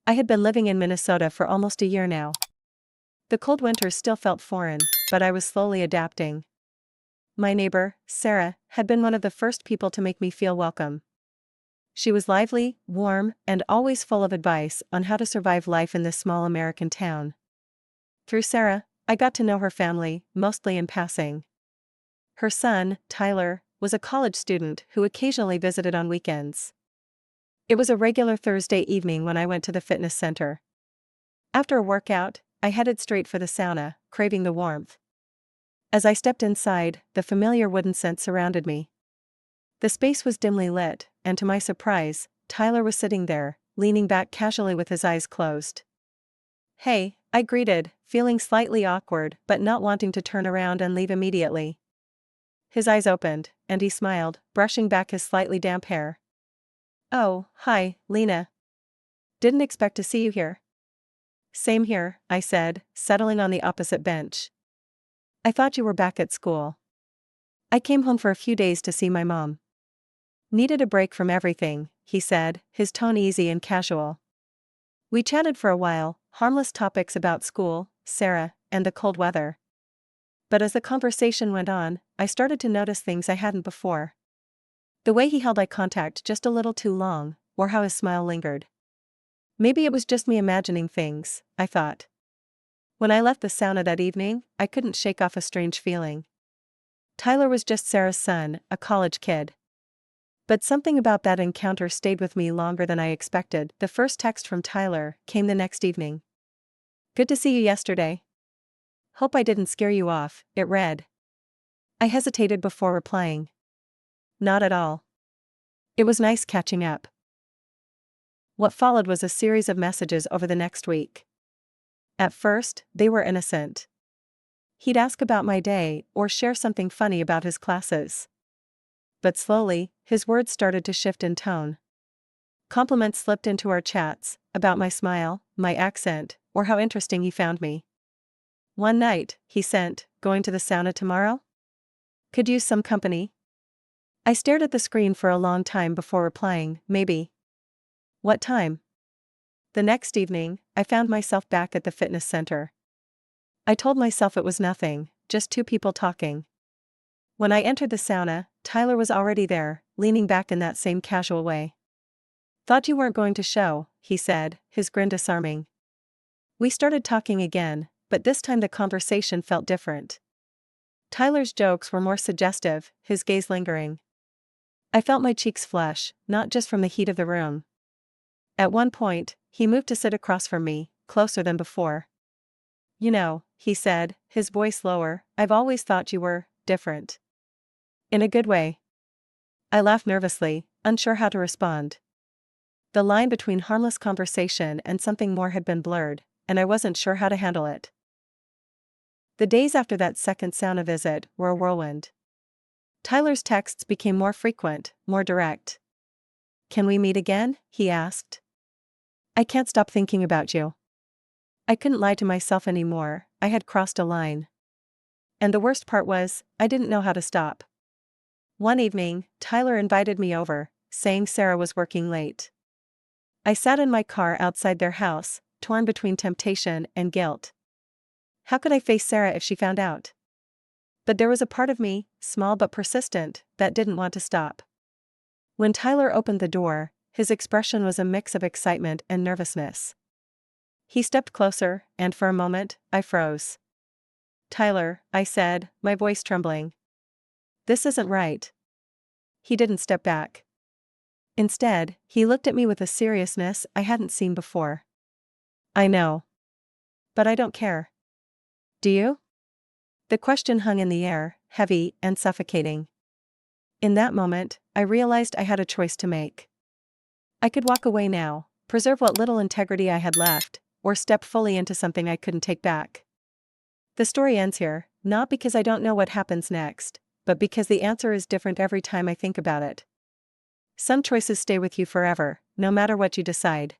I had been living in Minnesota for almost a year now. The cold winters still felt foreign, but I was slowly adapting. My neighbor, Sarah, had been one of the first people to make me feel welcome. She was lively, warm, and always full of advice on how to survive life in this small American town. Through Sarah, I got to know her family, mostly in passing. Her son, Tyler, was a college student who occasionally visited on weekends. It was a regular Thursday evening when I went to the fitness center. After a workout, I headed straight for the sauna, craving the warmth. As I stepped inside, the familiar wooden scent surrounded me. The space was dimly lit, and to my surprise, Tyler was sitting there, leaning back casually with his eyes closed. "Hey," I greeted, feeling slightly awkward but not wanting to turn around and leave immediately. His eyes opened, and he smiled, brushing back his slightly damp hair. "Oh, hi, Lena. Didn't expect to see you here." "Same here," I said, settling on the opposite bench. "I thought you were back at school." "I came home for a few days to see my mom." "Needed a break from everything," he said, his tone easy and casual. We chatted for a while, harmless topics about school, Sarah, and the cold weather. But as the conversation went on, I started to notice things I hadn't before. The way he held eye contact just a little too long, or how his smile lingered. Maybe it was just me imagining things, I thought. When I left the sauna that evening, I couldn't shake off a strange feeling. Tyler was just Sarah's son, a college kid. But something about that encounter stayed with me longer than I expected. The first text from Tyler came the next evening. "Good to see you yesterday. Hope I didn't scare you off," it read. I hesitated before replying. "Not at all. It was nice catching up." What followed was a series of messages over the next week. At first, they were innocent. He'd ask about my day or share something funny about his classes. But slowly, his words started to shift in tone. Compliments slipped into our chats, about my smile, my accent, or how interesting he found me. One night, he sent, "Going to the sauna tomorrow? Could use some company." I stared at the screen for a long time before replying, "Maybe." "What time?" The next evening, I found myself back at the fitness center. I told myself it was nothing, just two people talking. When I entered the sauna, Tyler was already there, leaning back in that same casual way. "Thought you weren't going to show," he said, his grin disarming. We started talking again, but this time the conversation felt different. Tyler's jokes were more suggestive, his gaze lingering. I felt my cheeks flush, not just from the heat of the room. At one point, he moved to sit across from me, closer than before. "You know," he said, his voice lower, "I've always thought you were different." "In a good way." I laughed nervously, unsure how to respond. The line between harmless conversation and something more had been blurred, and I wasn't sure how to handle it. The days after that second sauna visit were a whirlwind. Tyler's texts became more frequent, more direct. "Can we meet again?" he asked. "I can't stop thinking about you." I couldn't lie to myself anymore, I had crossed a line. And the worst part was, I didn't know how to stop. One evening, Tyler invited me over, saying Sarah was working late. I sat in my car outside their house, torn between temptation and guilt. How could I face Sarah if she found out? But there was a part of me, small but persistent, that didn't want to stop. When Tyler opened the door, his expression was a mix of excitement and nervousness. He stepped closer, and for a moment, I froze. "Tyler," I said, my voice trembling. "This isn't right." He didn't step back. Instead, he looked at me with a seriousness I hadn't seen before. "I know. But I don't care. Do you?" The question hung in the air, heavy and suffocating. In that moment, I realized I had a choice to make. I could walk away now, preserve what little integrity I had left, or step fully into something I couldn't take back. The story ends here, not because I don't know what happens next, but because the answer is different every time I think about it. Some choices stay with you forever, no matter what you decide.